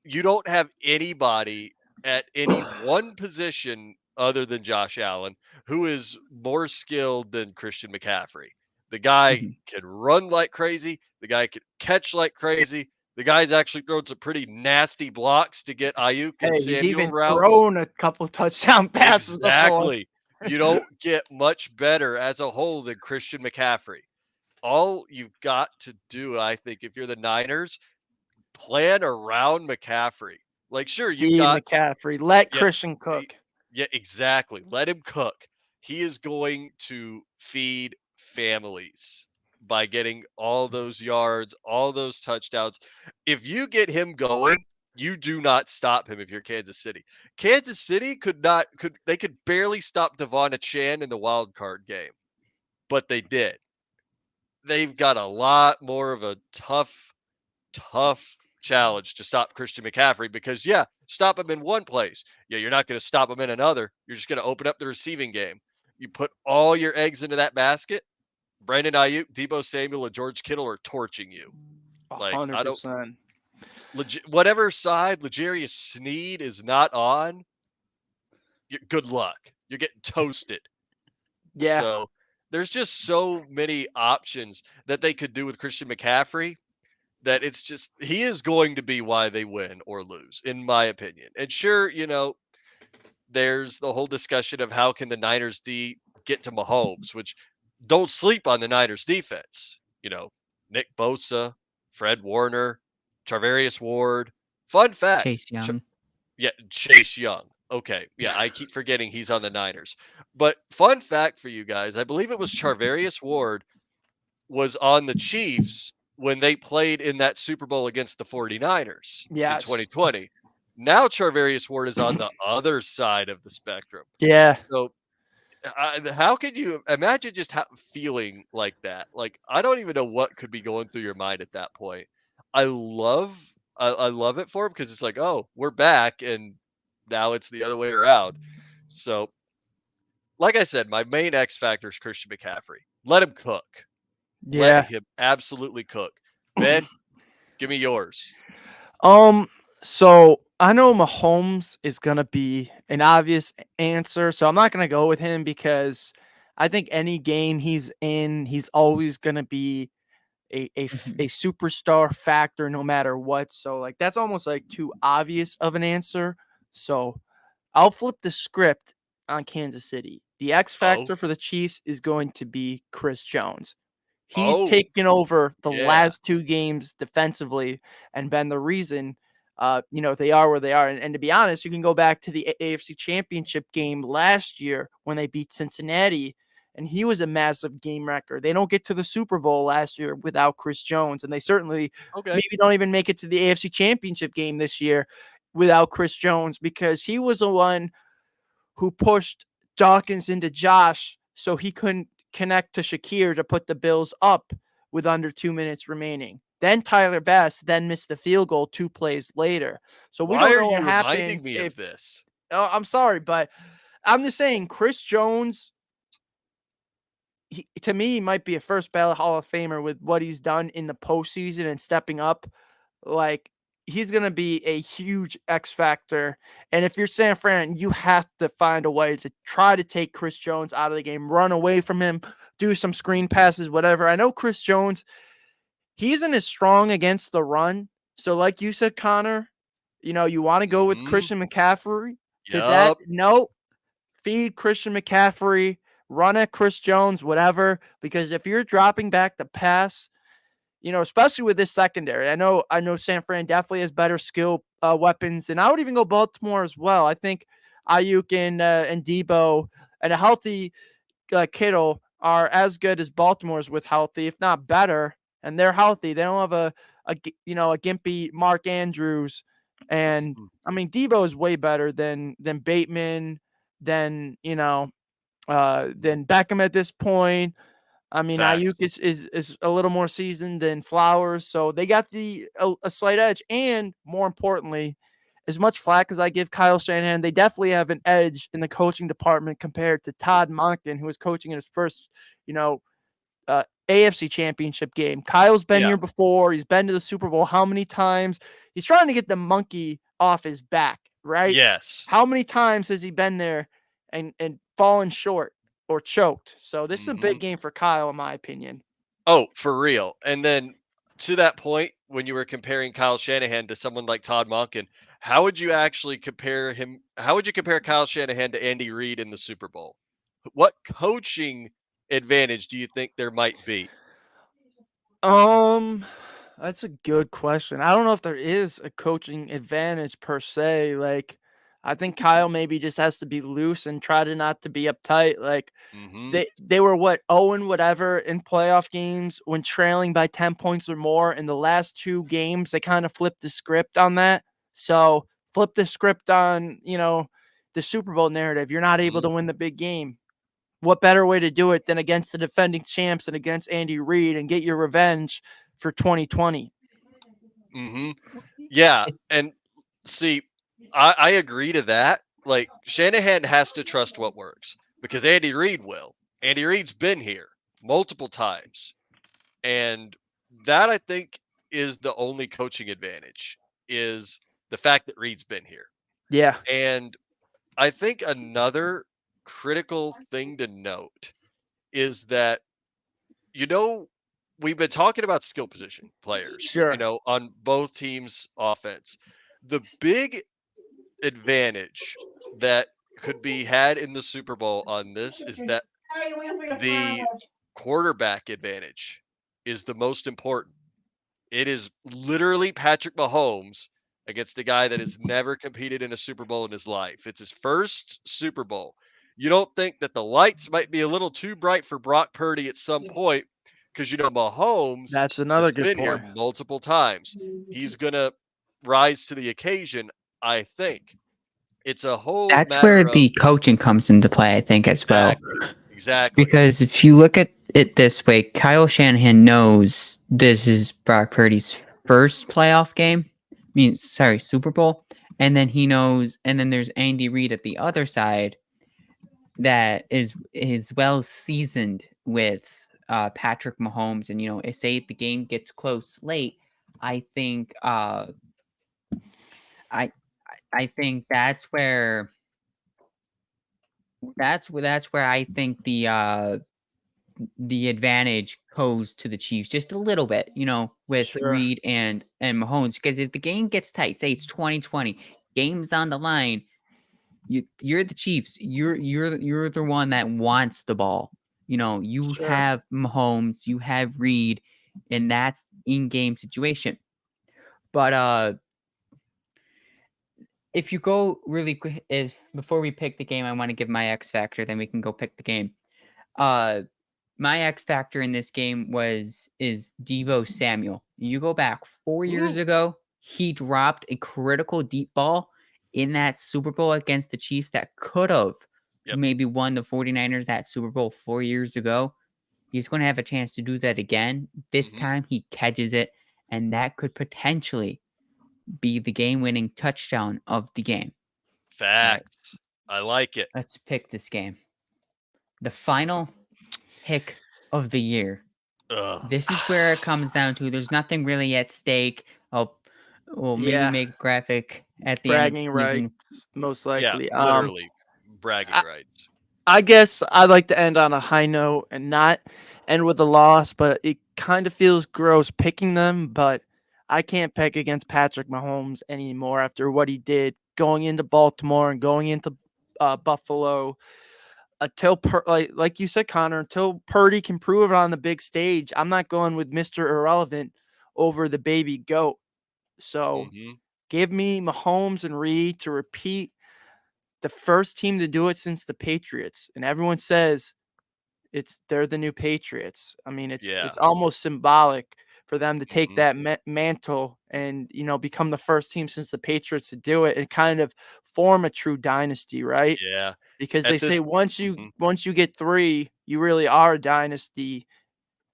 you don't have anybody at any one position other than Josh Allen who is more skilled than Christian McCaffrey. The guy Mhm. can run like crazy. The guy can catch like crazy. The guy's actually thrown some pretty nasty blocks to get Ayuk and Hey, he's Samuel even routes. thrown a couple touchdown passes before. Exactly. You don't get much better as a whole than Christian McCaffrey. All you've got to do, I think, if you're the Niners, plan around McCaffrey. Like, sure, you've Feed got McCaffrey. Let yeah, Christian y- cook. yeah, exactly. Let him cook. He is going to feed families by getting all those yards, all those touchdowns. If you get him going, you do not stop him if you're Kansas City. Kansas City could not could they could barely stop Devon Chan in the wild card game. but they did. They've got a lot more of a tough challenge to stop Christian McCaffrey because, yeah, stop him in one place. Yeah, you're not going to stop him in another. You're just going to open up the receiving game. You put all your eggs into that basket. Brandon Ayuk, Debo Samuel, and George Kittle are torching you. Like, I don't 100%. whatever side Legarius Sneed is not on, good luck. You're getting toasted. Yeah. So there's just so many options that they could do with Christian McCaffrey that it's just he is going to be why they win or lose, in my opinion. And sure, there's the whole discussion of how can the Niners D get to Mahomes, which don't sleep on the Niners defense. Nick Bosa, Fred Warner, Charvarius Ward. Fun fact, Chase Young. yeah, Chase Young. Okay, yeah, I keep forgetting he's on the Niners. But fun fact for you guys, I believe it was Charvarius Ward was on the Chiefs when they played in that Super Bowl against the 49ers in Yes. 2020. Now Charvarius Ward is on the other side of the spectrum. Yeah. So how can you imagine just feeling like that? Like I don't even know what could be going through your mind at that point. I love it for him because it's like, oh, we're back, and now it's the other way around. So, like I said, my main X factor is Christian McCaffrey. Let him cook. Let Yeah. him absolutely cook. Ben, give me yours. Um, so I know Mahomes is gonna be an obvious answer, so I'm not gonna go with him because I think any game he's in, he's always gonna be a Mhm. superstar factor no matter what. So like that's almost like too obvious of an answer. So I'll flip the script on Kansas City. The X Oh, factor for the Chiefs is going to be Chris Jones. He's oh, taken over the yeah. last 2 games defensively and been the reason, they are where they are. And to be honest, you can go back to the AFC Championship game last year when they beat Cincinnati, and he was a massive game wrecker. They don't get to the Super Bowl last year without Chris Jones, and they certainly Okay. maybe don't even make it to the AFC Championship game this year without Chris Jones because he was the one who pushed Dawkins into Josh so he couldn't connect to Shakir to put the Bills up with under 2 minutes remaining. Then Tyler Bass then missed the field goal 2 plays later. So we Why don't are know what you reminding happens me if. of this? Oh, I'm sorry, but I'm just saying Chris Jones, to me, might be a first ballot Hall of Famer with what he's done in the postseason and stepping up. Like he's gonna be a huge X factor. And if you're San Fran, you have to find a way to try to take Chris Jones out of the game, run away from him, do some screen passes, whatever. I know Chris Jones, he isn't as strong against the run. So, like you said, Connor, you want to go with Mhm. Christian McCaffrey to that. Yup. No, feed Christian McCaffrey, run at Chris Jones, whatever. Because if you're dropping back the pass, especially with this secondary. I know San Fran definitely has better skill weapons, and I would even go Baltimore as well. I think Ayuk and Debo and a healthy Kittle are as good as Baltimore's with healthy, if not better. And they're healthy. They don't have a gimpy Mark Andrews, and Mm, I mean Debo is way better than Bateman, than Beckham at this point. I mean, Ayuk facts. is a little more seasoned than Flowers, so they got a slight edge. And more importantly, as much flack as I give Kyle Shanahan, they definitely have an edge in the coaching department compared to Todd Monken, who was coaching in his first, you know, AFC Championship game. Kyle's been Yeah. here before. He's been to the Super Bowl how many times? He's trying to get the monkey off his back, right? Yes. How many times has he been there and fallen short or choked? So this is a Mhm. big game for Kyle, in my opinion. Oh, for real. And then to that point, when you were comparing Kyle Shanahan to someone like Todd Monken, how would you actually compare him? How would you compare Kyle Shanahan to Andy Reid in the Super Bowl? What coaching advantage do you think there might be? Um, that's a good question. I don't know if there is a coaching advantage per se. Like, I think Kyle maybe just has to be loose and try to not to be uptight. Like, Hmm. they were what 0 and whatever in playoff games when trailing by 10 points or more. In the last 2 games, they kind of flipped the script on that. So flip the script on the Super Bowl narrative. You're not able Hmm. to win the big game. what better way to do it than against the defending champs and against Andy Reid and get your revenge for 2020? Mhm. Yeah, and see, I agree to that. Like, Shanahan has to trust what works because Andy Reid will. Andy Reid's been here multiple times, and that I think is the only coaching advantage is the fact that Reid's been here. Yeah, And I think another critical thing to note is that, you know, we've been talking about skill position players, sure, on both teams' offense. The big advantage that could be had in the Super Bowl on this is that the quarterback advantage is the most important. It is literally Patrick Mahomes against a guy that has never competed in a Super Bowl in his life. It's his first Super Bowl. You don't think that the lights might be a little too bright for Brock Purdy at some point because Mahomes that's has another good been here point. multiple times. He's going to rise to the occasion, I think. It's a whole That's where matter of the coaching comes into play, I think, as well. exactly, exactly. Because if you look at it this way, Kyle Shanahan knows this is Brock Purdy's first playoff game. Sorry, Super Bowl. And then he knows, and then there's Andy Reid at the other side that is well seasoned with Patrick Mahomes. And say the game gets close late, I think I I think that's where I think the advantage goes to the Chiefs just a little bit, with Sure, Reed and Mahomes. Because if the game gets tight, say it's 2020, game's on the line, you're the Chiefs. You're the one that wants the ball. You sure, have Mahomes, you have Reed, and that's in-game situation. But if you go really quick, if before we pick the game, I want to give my X factor, then we can go pick the game. Uh, my X factor in this game is Debo Samuel. You go back 4 years Ooh, ago, he dropped a critical deep ball in that Super Bowl against the Chiefs that could have yep. maybe won the 49ers that Super Bowl 4 years ago. He's going to have a chance to do that again. This Hmm. time he catches it, and that could potentially be the game-winning touchdown of the game. All right, Facts. I like it. let's pick this game. The final pick of the year. Ugh. This is where it comes down to there's nothing really at stake. Oh, well, maybe yeah, make a graphic at the end of the bragging rights, season. most Yeah, likely. literally bragging rights. I guess I'd like to end on a high note and not end with a loss, but it kind of feels gross picking them. But I can't pick against Patrick Mahomes anymore after what he did going into Baltimore and going into Buffalo. Until like you said, Connor, until Purdy can prove it on the big stage, I'm not going with Mr. Irrelevant over the baby goat. So Hmm. give me Mahomes and Reed to repeat the first team to do it since the Patriots, and everyone says they're the new Patriots. I mean, Yeah. it's almost symbolic for them to take Hmm. that mantle and become the first team since the Patriots to do it and kind of form a true dynasty, right? Yeah. Because they At say this Mhm. once you get three, you really are a dynasty.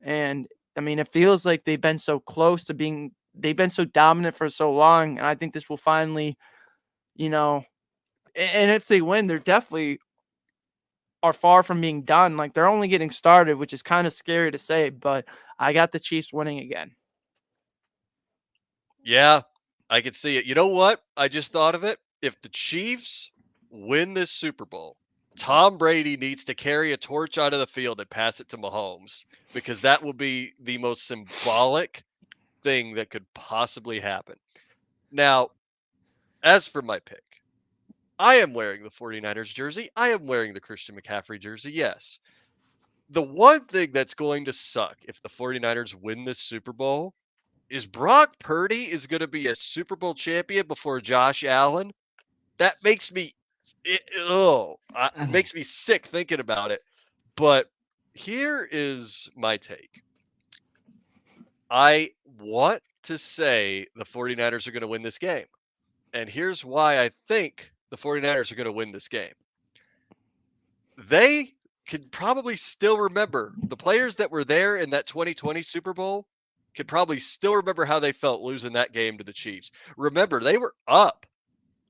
And I mean, it feels like they've been so close to being they've been so dominant for so long, and I think this will finally, you know, and if they win, they're definitely are far from being done. Like they're only getting started, which is kind of scary to say, but I got the Chiefs winning again. Yeah, I could see it. You know what? I just thought of it. If the Chiefs win this Super Bowl, Tom Brady needs to carry a torch out of the field and pass it to Mahomes because that will be the most symbolic thing that could possibly happen. Now, as for my pick, I am wearing the 49ers jersey. I am wearing the Christian McCaffrey jersey. Yes. The one thing that's going to suck if the 49ers win this Super Bowl is Brock Purdy is going to be a Super Bowl champion before Josh Allen. That makes me it Okay. makes me sick thinking about it. But here is my take. I want to say the 49ers are going to win this game. And here's why I think the 49ers are going to win this game. They could probably still remember the players that were there in that 2020 Super Bowl could probably still remember how they felt losing that game to the Chiefs. Remember, they were up.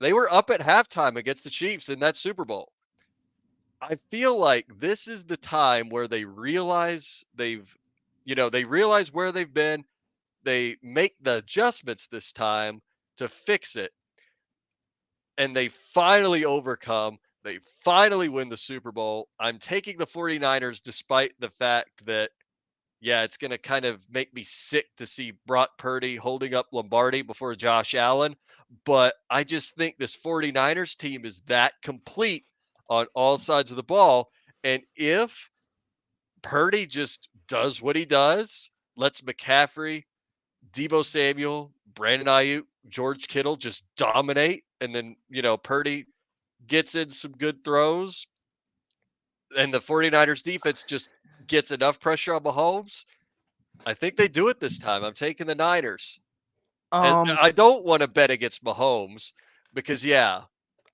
They were up at halftime against the Chiefs in that Super Bowl. I feel like this is the time where they realize they realize where they've been. They make the adjustments this time to fix it, and they finally overcome. They finally win the Super Bowl. I'm taking the 49ers despite the fact that, yeah, it's going to kind of make me sick to see Brock Purdy holding up Lombardi before Josh Allen. But I just think this 49ers team is that complete on all sides of the ball. And if Purdy just does what he does, lets McCaffrey, Debo Samuel, Brandon Ayuk, George Kittle just dominate, and then, Purdy gets in some good throws, and the 49ers defense just gets enough pressure on Mahomes, I think they do it this time. I'm taking the Niners. And Um, I don't want to bet against Mahomes because, yeah,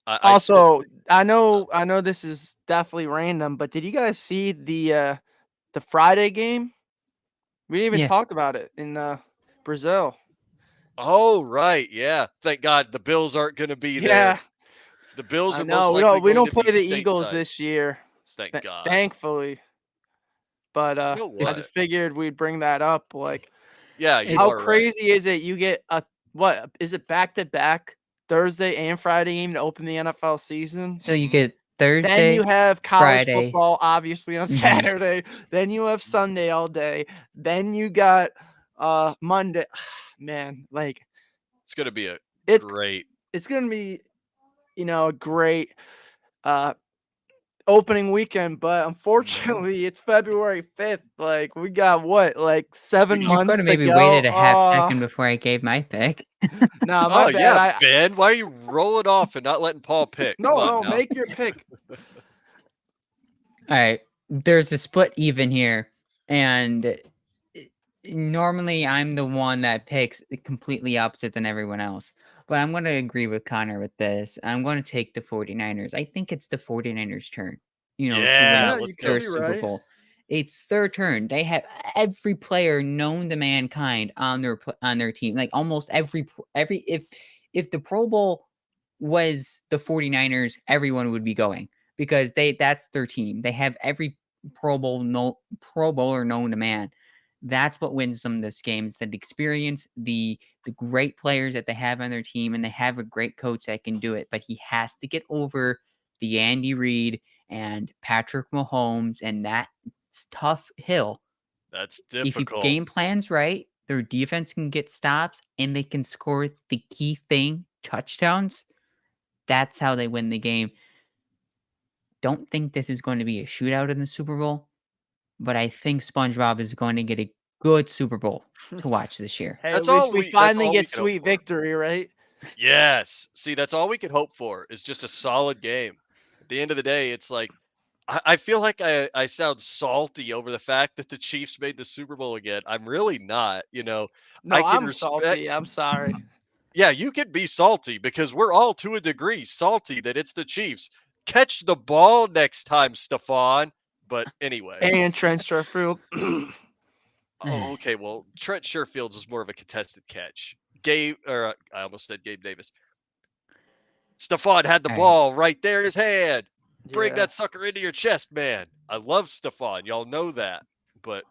I still Also, think. I know this is definitely random, but did you guys see the Friday game? We didn't even Yeah. talk about it in Brazil. Oh, right. Yeah. Thank God the Bills aren't going to be there. Yeah, The Bills I are most know. We likely don't we going don't to be play the Eagles stateside. this year, Thank God. thankfully. But You know I what? just figured we'd bring that up. Like, Yeah, you It how are right. crazy is it? You get a what is it back to back Thursday and Friday game to open the NFL season? so you Mhm. get Then you Thursday, have college Friday. football, obviously, on Mhm. Saturday. Then you have Sunday all day. Then you got Monday. Man, like It's going to be a it's great. it's gonna be a great uh opening weekend, but Mhm. unfortunately it's February 5th. Like we got what, like We 7 got. You could months have to maybe go. waited a half second before I gave my pick. Nah, my Oh, bad. yeah, I Ben. Why are you rolling off and not letting Paul pick? Come no, on no, now. make your pick. All right, there's a split even here, and normally I'm the one that picks the completely opposite than everyone else. But I'm going to agree with Connor with this. I'm going to take the 49ers. I think it's the 49ers' turn, to Yeah, win Yeah, you let's could their go. be Super right. Bowl. It's their turn. They have every player known to mankind on their team. Like almost every if the Pro Bowl was the 49ers, everyone would be going because that's their team. They have every Pro Bowler known to man. That's what wins them this game. Is the experience, the great players that they have on their team, and they have a great coach that can do it. But he has to get over the Andy Reid and Patrick Mahomes and that tough hill. That's If you difficult. game plans right, their defense can get stops and they can score the key thing, touchdowns. That's how they win the game. Don't think this is going to be a shootout in the Super Bowl, but I think SpongeBob is going to get a good Super Bowl to watch this year. Hey, at That's least all we we that's finally all we get can hope sweet for. victory, right? Yes. See, that's all we can hope for is just a solid game. At the end of the day, it's like I feel like I sound salty over the fact that the Chiefs made the Super Bowl again. I'm really not, No, I can I'm respect. salty. I'm sorry. Yeah, you can be salty because we're all to a degree salty that it's the Chiefs. Catch the ball next time, Stefan. But anyway. And Trent Sherfield. Oh, okay. Well, Trent Sherfield was more of a contested catch. Gabe, or I almost said Gabe Davis. Stefan had the All right. ball right there in his hand. Bring Yeah, that sucker into your chest, man. I love Stefan. Y'all know that. But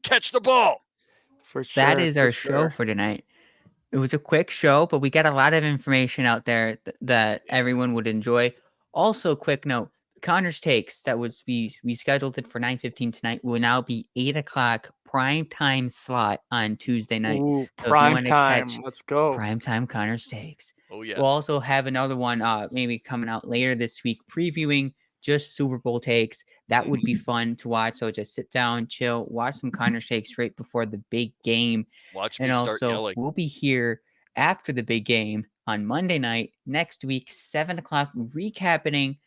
catch the ball. for That sure, is for our show sure. for tonight. It was a quick show, but we got a lot of information out there that Yeah. everyone would enjoy. Also, quick note: Connor's takes that was we scheduled it for 9:15 tonight will now be 8 o'clock prime time slot on Tuesday night. Ooh, So if you prime want to catch time. Let's go. prime time Connor's takes, Oh, yeah. we'll also have another one maybe coming out later this week previewing just Super Bowl takes. That would be Mhm. fun to watch. So just sit down, chill, watch some Connor's takes right before the big game. Watch And me start also, yelling. we'll be here after the big game on Monday night next week, 7 o'clock, recapping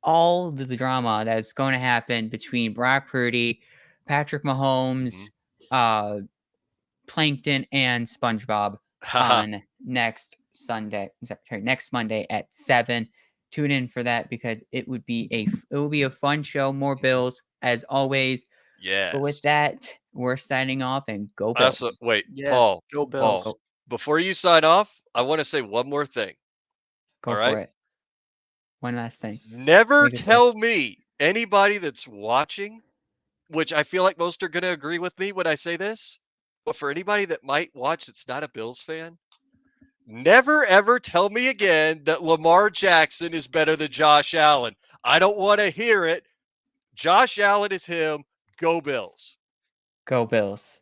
all the drama that's going to happen between Brock Purdy, Patrick Mahomes, Mhm. uh, Plankton, and SpongeBob on next Sunday. Sorry, next Monday at 7. tune in for that because it will be a fun show. More Bills as always. But with Yes. that, we're signing off and go I also Bills. wait, Yeah, Paul, go Paul. Bills. Go Before you sign off, I want to say one more thing. go All for right. it. One last thing. Never Make it quick. tell me anybody that's watching, which I feel like most are going to agree with me when I say this, but for anybody that might watch that's not a Bills fan, never ever tell me again that Lamar Jackson is better than Josh Allen. I don't want to hear it. Josh Allen is him. Go Bills. Go Bills.